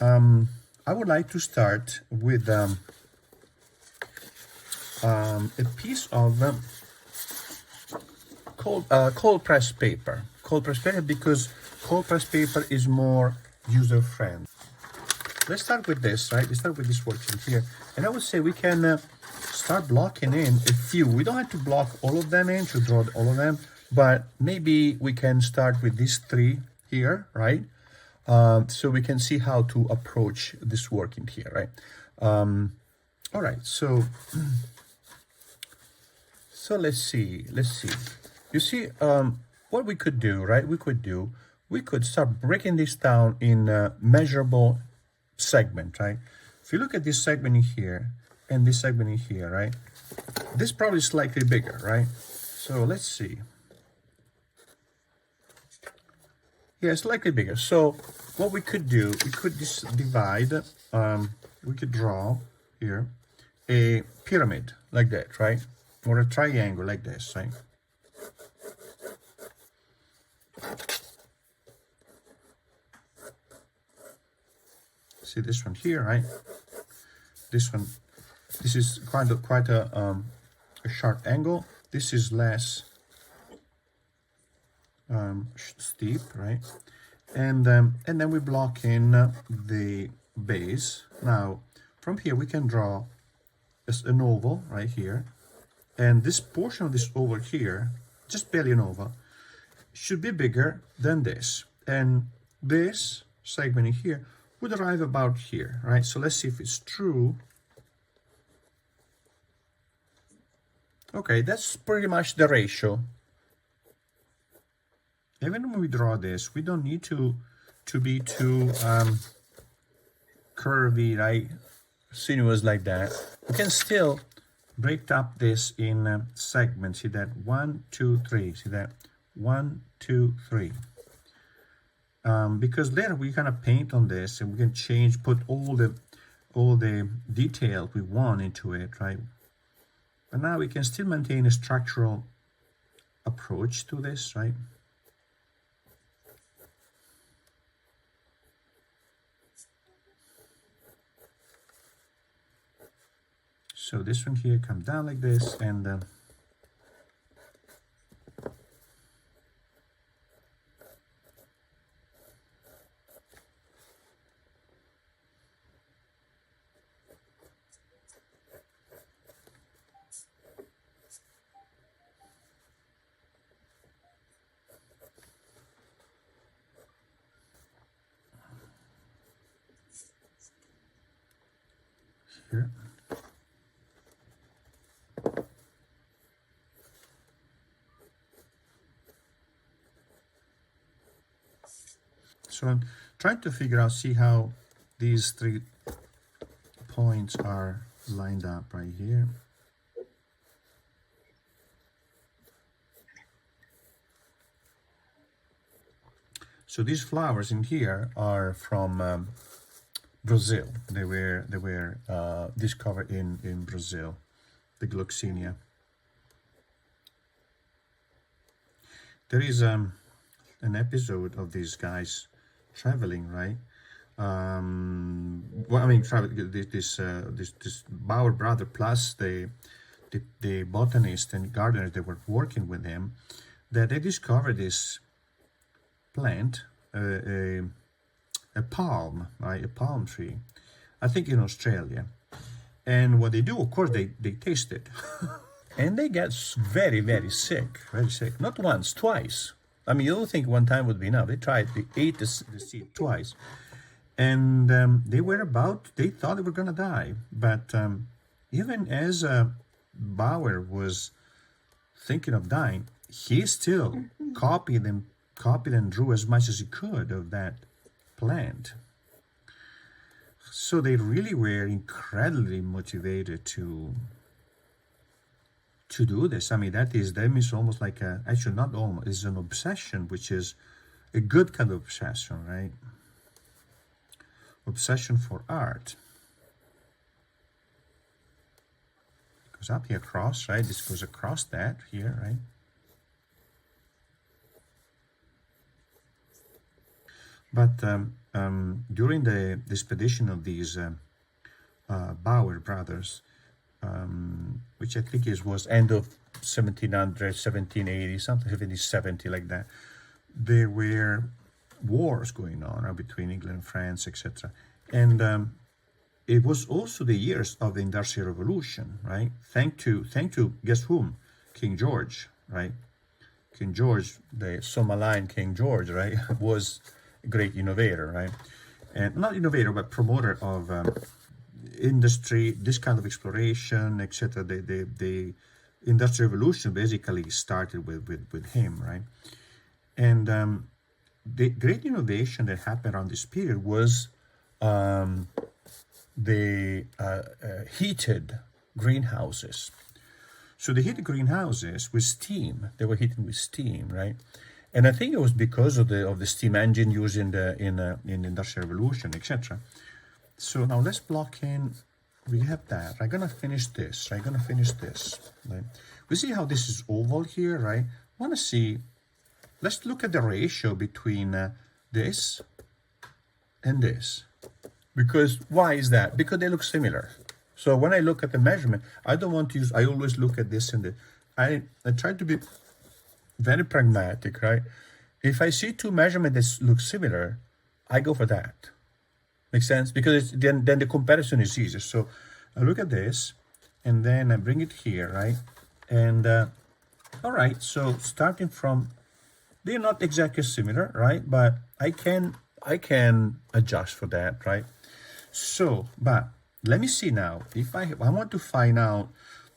I would like to start with a piece of cold press paper. Cold press paper because cold press paper is more user friendly. Let's start with this, right? Let's start with this working here, and I would say we can start blocking in a few. We don't have to block all of them in to draw all of them, but maybe we can start with these three here, right? So we can see how to approach this working here, right? All right, so let's see. You see, what we could do, right? We could start breaking this down in measurable segment, right? If you look at this segment in here and this segment in here, right? This probably is slightly bigger, right? So let's see. Yeah, it's slightly bigger. So what we could do, we could just divide, we could draw here a pyramid like that, right? Or a triangle like this, right? See this one here, right? This one, this is quite a sharp angle. This is less steep, right? And then we block in the base. Now, from here we can draw an oval right here, and this portion of this oval here, just barely an oval, should be bigger than this, and this segment in here would arrive about here, right? So let's see if it's true. Okay, that's pretty much the ratio. Even when we draw this, we don't need to be too curvy, right? Sinuous like that. We can still break up this in segments. See that? 1, 2, 3. See that? 1, 2, 3. Because later we're gonna paint on this, and we can change, put all the detail we want into it, right? But now we can still maintain a structural approach to this, right? So this one here comes down like this, and here. So I'm trying to figure out, see how these 3 points are lined up right here. So these flowers in here are from Brazil. They were discovered in Brazil, the Gloxinia. There is an episode of these guys traveling, right? Well, I mean, this Bauer brother plus the botanist and gardeners that were working with him, that they discovered this plant, a palm, right? A palm tree, I think in Australia. And what they do, of course, they taste it. And they get very, very sick, not once, twice. I mean, you don't think one time would be enough. They ate the seed twice. And they thought they were going to die. But even as Bauer was thinking of dying, he still copied and drew as much as he could of that plant. So they really were incredibly motivated to do this. I mean, that is almost like actually not almost, it's an obsession, which is a good kind of obsession, right? Obsession for art. It goes up here across, right? This goes across that here, right? But during the expedition of these Bauer brothers, which I think was end of 1700, 1780, something 1770, like that, there were wars going on between England and France, etc. And it was also the years of the Industrial Revolution, right? Thank to guess whom? King George, right? King George, the Somalian King George, right, was a great innovator, right? And not innovator, but promoter of industry, this kind of exploration, etc. The Industrial Revolution basically started with him, right? And the great innovation that happened around this period was the heated greenhouses. So the heated greenhouses with steam, they were heated with steam, right? And I think it was because of the steam engine used in the Industrial Revolution, etc. So now let's block in. We have that. I'm gonna finish this. I'm gonna finish this. Right? We see how this is oval here, right? Want to see? Let's look at the ratio between this and this. Because why is that? Because they look similar. So when I look at the measurement, I don't want to use. I always look at this and this. I try to be very pragmatic, right? If I see two measurements that look similar, I go for that. Makes sense? Because then the comparison is easier. So I look at this, and then I bring it here, right? And all right. So starting from, they're not exactly similar, right? But I can adjust for that, right? So, but let me see now. If I want to find out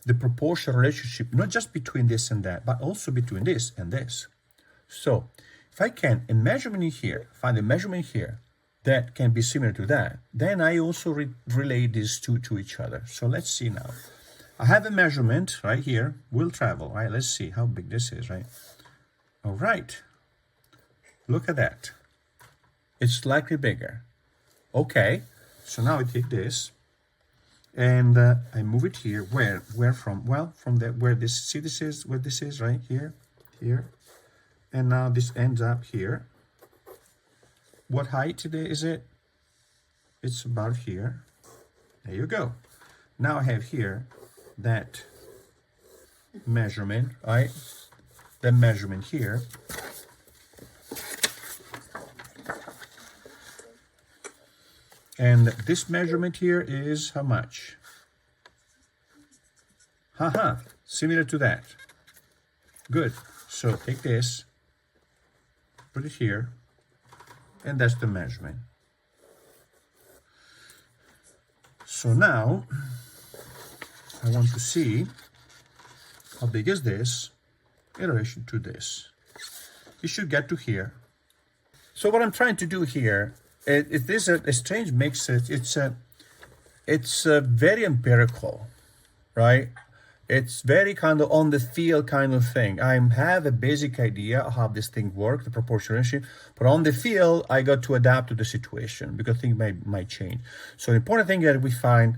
the proportional relationship, not just between this and that, but also between this and this. So if I can, a measurement in here, find a measurement here that can be similar to that, then I also relate these two to each other. So let's see now. I have a measurement right here, will travel, right? Let's see how big this is, right? All right. Look at that. It's slightly bigger. Okay. So now I take this and I move it here. Where from? Well, from the where this, see this is, where this is, right? Here. And now this ends up here. What height is it? It's about here. There you go. Now I have here that measurement, right? The measurement here. And this measurement here is how much? Similar to that. Good. So take this, put it here, and that's the measurement. So now I want to see how big is this in relation to this. You should get to here. So what I'm trying to do here, it is a strange mix. It's very empirical, right? It's very kind of on the feel kind of thing. I have a basic idea of how this thing works, the proportionality, but on the feel, I got to adapt to the situation because things might change. So the important thing is that we find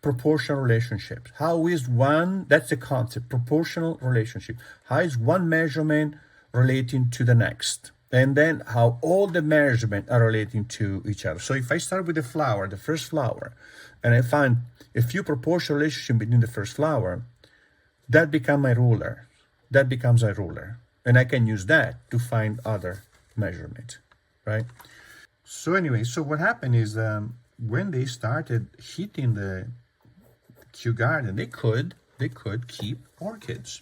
proportional relationships. How is one, that's the concept, proportional relationship. How is one measurement relating to the next? And then how all the measurements are relating to each other. So if I start with the flower, the first flower, and I find a few proportional relationships between the first flower, that becomes my ruler. That becomes a ruler. And I can use that to find other measurements, right? So anyway, so what happened is when they started heating the Kew Garden, they could keep orchids.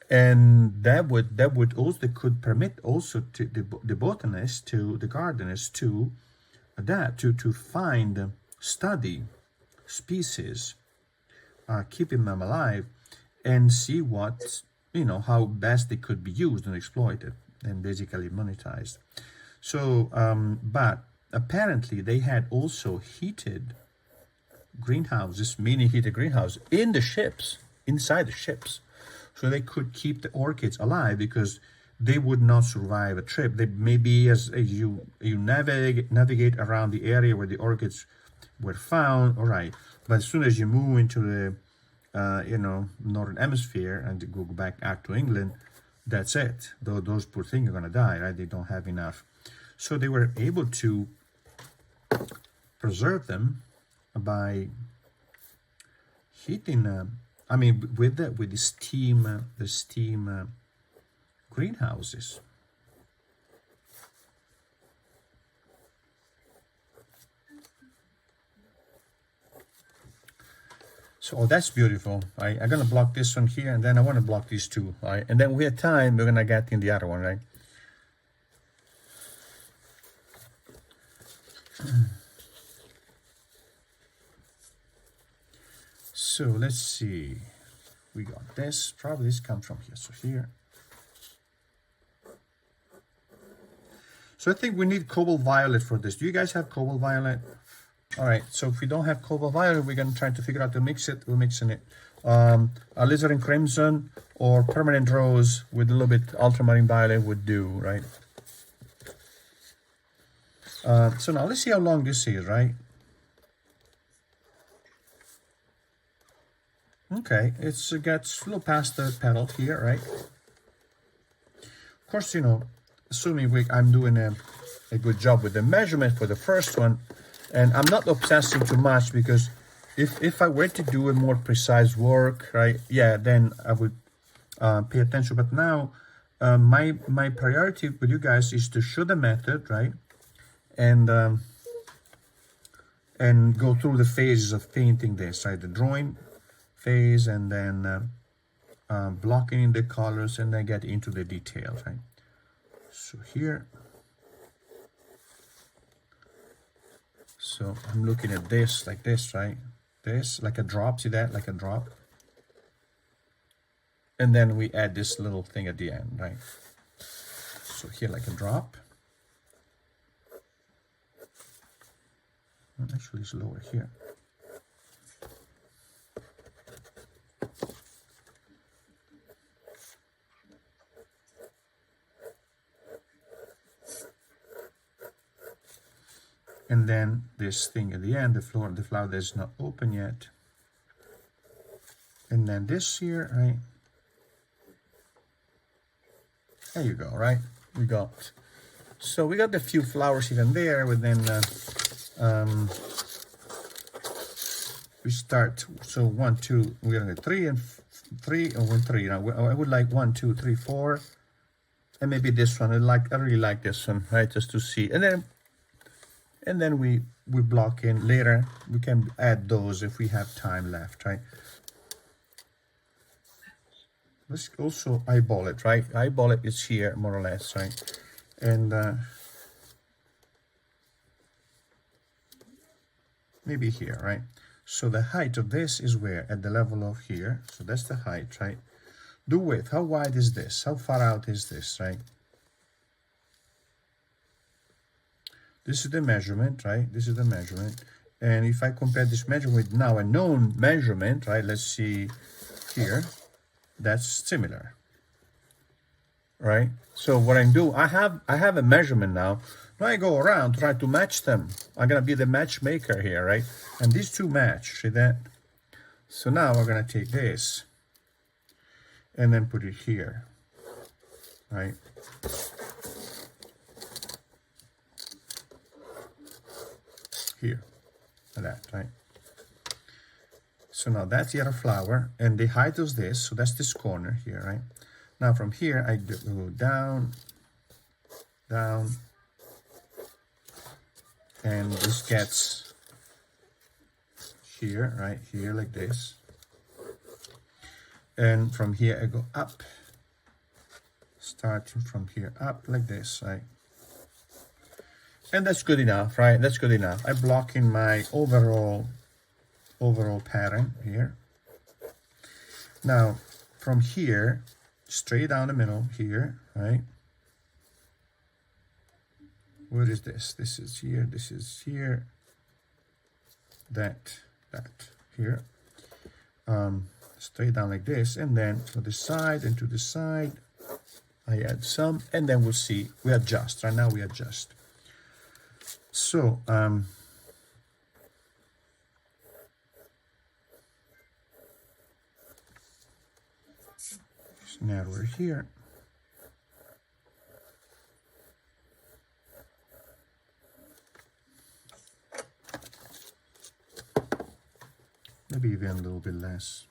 And that would also could permit also to the botanists, to the gardeners, to adapt, to find, study species, keeping them alive, and see what, how best they could be used and exploited and basically monetized. So, but apparently they had also heated greenhouses, mini heated greenhouses in the ships, inside the ships. So they could keep the orchids alive because they would not survive a trip. They maybe as you navigate around the area where the orchids were found, all right. But as soon as you move into the northern hemisphere and go back out to England, that's it. Those poor things are gonna die, right? They don't have enough. So they were able to preserve them by heating. I mean, with the steam greenhouses. So that's beautiful. I'm gonna block this one here, and then I want to block these two. All right, and then we have time. We're gonna get in the other one, right? So let's see. We got this. Probably this comes from here. So here. So I think we need Cobalt Violet for this. Do you guys have Cobalt Violet? All right, so if we don't have Cobalt Violet, we're going to try to figure out to mix it. We're mixing it. Alizarin Crimson or Permanent Rose with a little bit Ultramarine Violet would do, right? So now let's see how long this is, right? Okay, it gets a little past the pedal here, right? Of course, you know, assuming I'm doing a good job with the measurement for the first one, and I'm not obsessing too much, because if I were to do a more precise work, right, yeah, then I would pay attention. But now my priority with you guys is to show the method, right, and go through the phases of painting this, right, the drawing phase, and then blocking in the colors, and then get into the details, right? So here, so I'm looking at this like this, right? This like a drop, see that, like a drop, and then we add this little thing at the end, right? So here like a drop. Actually it's lower here. And then this thing at the end, the flower that is not open yet. And then this here, right? There you go, right? We got a few flowers here and there, but then we start. So 1, 2, we're gonna get 3 and 3 and 1, 3. Now I would like 1, 2, 3, 4, and maybe this one. I really like this one, right? Just to see, and then we block in later. We can add those if we have time left, right? Let's also eyeball it, right? Eyeball it is here, more or less, right? And maybe here, right? So the height of this is where? At the level of here. So that's the height, right? The width, how wide is this? How far out is this, right? This is the measurement, right? This is the measurement. And if I compare this measurement with now a known measurement, right? Let's see here. That's similar, right? So what I do, I have a measurement now. Now I go around, try to match them. I'm gonna be the matchmaker here, right? And these two match, see that? So now we're gonna take this and then put it here, right? Here, like that, right? So now that's the other flower, and the height is this, so that's this corner here, right? Now from here, I go down, down, and this gets here, right? Here, like this. And from here, I go up, starting from here up, like this, right? And that's good enough, right? That's good enough. I'm blocking my overall pattern here. Now, from here, straight down the middle here, right? What is this? This is here, this is here, that here. Straight down like this, and then to the side and to the side, I add some, and then we'll see, we adjust. Right now we adjust. So, narrower here. maybe even a little bit less.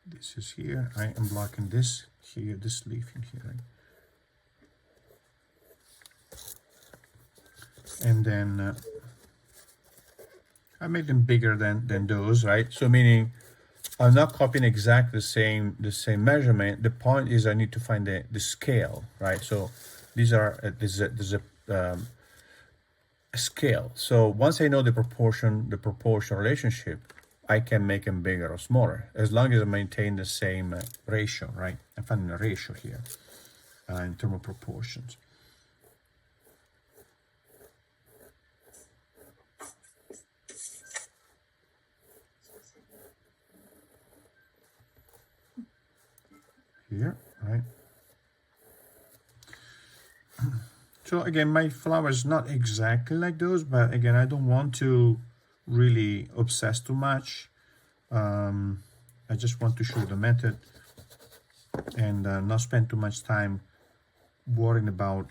This is here. I am blocking this here, this leaf in here, right? And then I make them bigger than those, right? So meaning I'm not copying exactly the same measurement. The point is I need to find the scale, right? So these are there's a scale. So once I know the proportion relationship, I can make them bigger or smaller as long as I maintain the same ratio, right? I'm finding a ratio here in terms of proportions. Here, right? So again, my flower is not exactly like those, but again, I don't want to really obsess too much. I just want to show the method and not spend too much time worrying about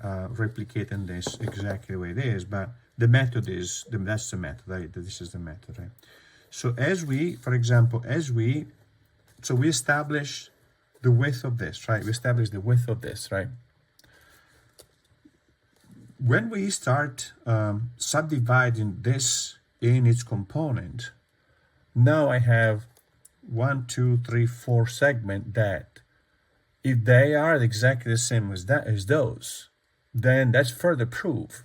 replicating this exactly the way it is, but the method is, that's the method, right? This is the method, right? So as we, for example, so we establish the width of this, right? We establish the width of this, right? When we start subdividing this in its component, now I have 1, 2, 3, 4 segments that if they are exactly the same as those, then that's further proof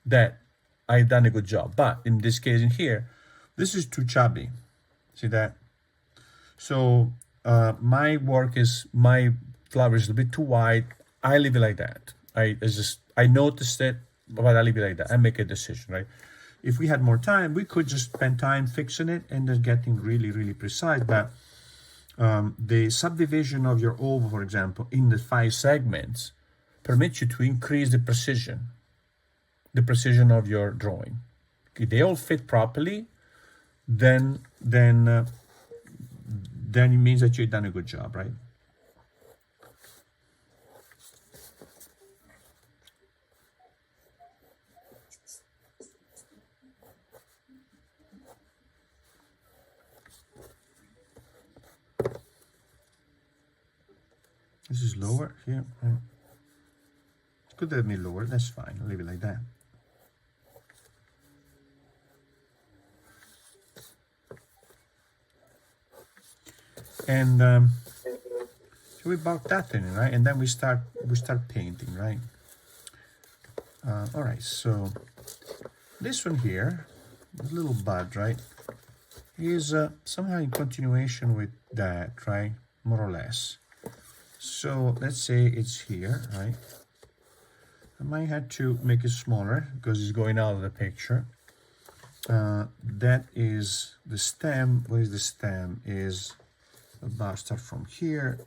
that I've done a good job. But in this case in here, this is too chubby. See that? So my flower is a bit too wide. I leave it like that. I noticed it, but I leave it like that. I make a decision, right? If we had more time, we could just spend time fixing it and then getting really, really precise. But the subdivision of your oval, for example, in the 5 segments permits you to increase the precision of your drawing. If they all fit properly, then it means that you've done a good job, right? This is lower here, right? Could have been lower, that's fine, I'll leave it like that. And so we bulk that in, right? And then we start painting, right? All right, so this one here, this little bud, right, is somehow in continuation with that, right? More or less. So let's say it's here, right? I might have to make it smaller because it's going out of the picture. That is the stem. What is the stem? Is about start from here,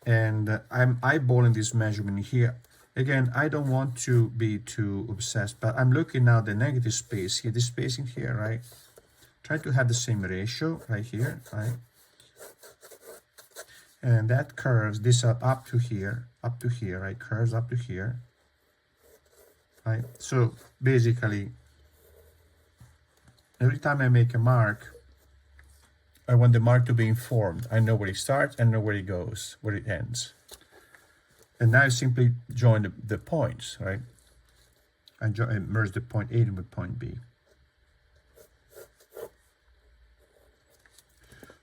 and I'm eyeballing this measurement here. Again, I don't want to be too obsessed, but I'm looking now the negative space here, this space in here, right? Try to have the same ratio right here, right? And that curves this up to here, right? Curves up to here, right? So basically, every time I make a mark, I want the mark to be informed. I know where it starts, I know where it goes, where it ends. And now I simply join the points, right? I merge the point A with point B.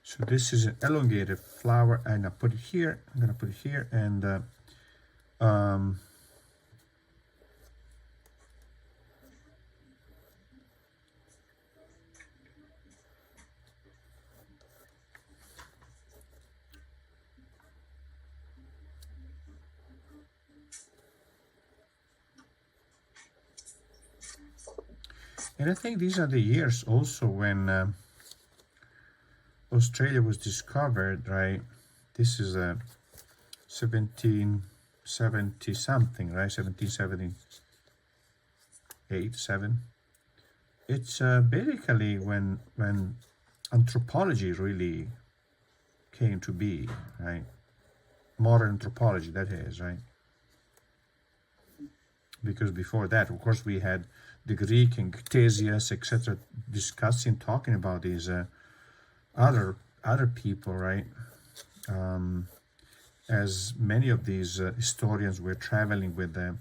So this is an elongated flower, and I put it here. I'm gonna put it here, and And I think these are the years also when Australia was discovered, right? This is a 1770 something, right? 1778, 7. It's basically when anthropology really came to be, right? Modern anthropology, that is, right? Because before that, of course, we had the Greek and Ctesias, etc., discussing, talking about these other people, right? As many of these historians were traveling with the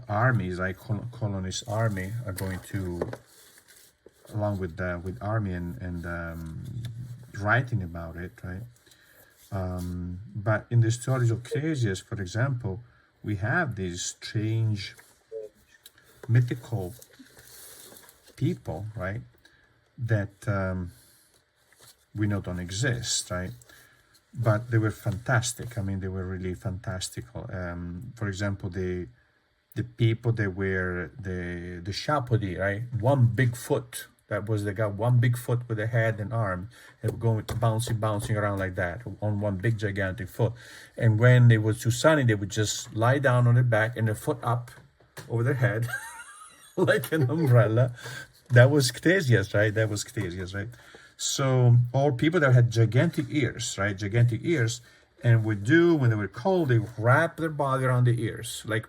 armies, like colonist army, are going to, along with army and writing about it, right? But in the stories of Ctesias, for example, we have these strange mythical people, right, that we know don't exist, right? But they were fantastic. I mean, they were really fantastical. For example, the people that were the Shapodi, right? One big foot. That was the guy, one big foot with a head and arm, and going bouncing around like that on one big gigantic foot. And when it was too sunny, they would just lie down on their back and their foot up over their head, like an umbrella. That was Ctesias, right? That was Ctesias, right? So, or people that had gigantic ears, right? Gigantic ears, and would do when they were cold, they would wrap their body around the ears, like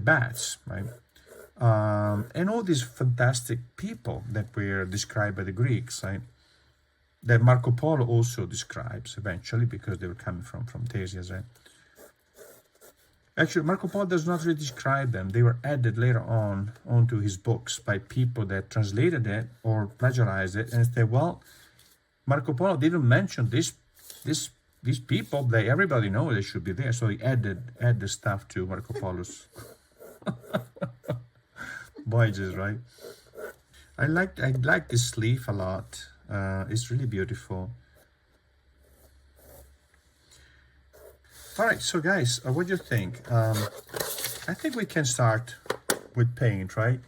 bats, right? And all these fantastic people that were described by the Greeks, right? That Marco Polo also describes eventually, because they were coming from Ctesias, right? Actually, Marco Polo does not really describe them. They were added later on onto his books by people that translated it or plagiarized it and said, well, Marco Polo didn't mention these people that everybody knows they should be there. So he added the stuff to Marco Polo's voyages, right? I like this sleeve a lot. It's really beautiful. All right, so guys, what do you think? I think we can start with paint, right?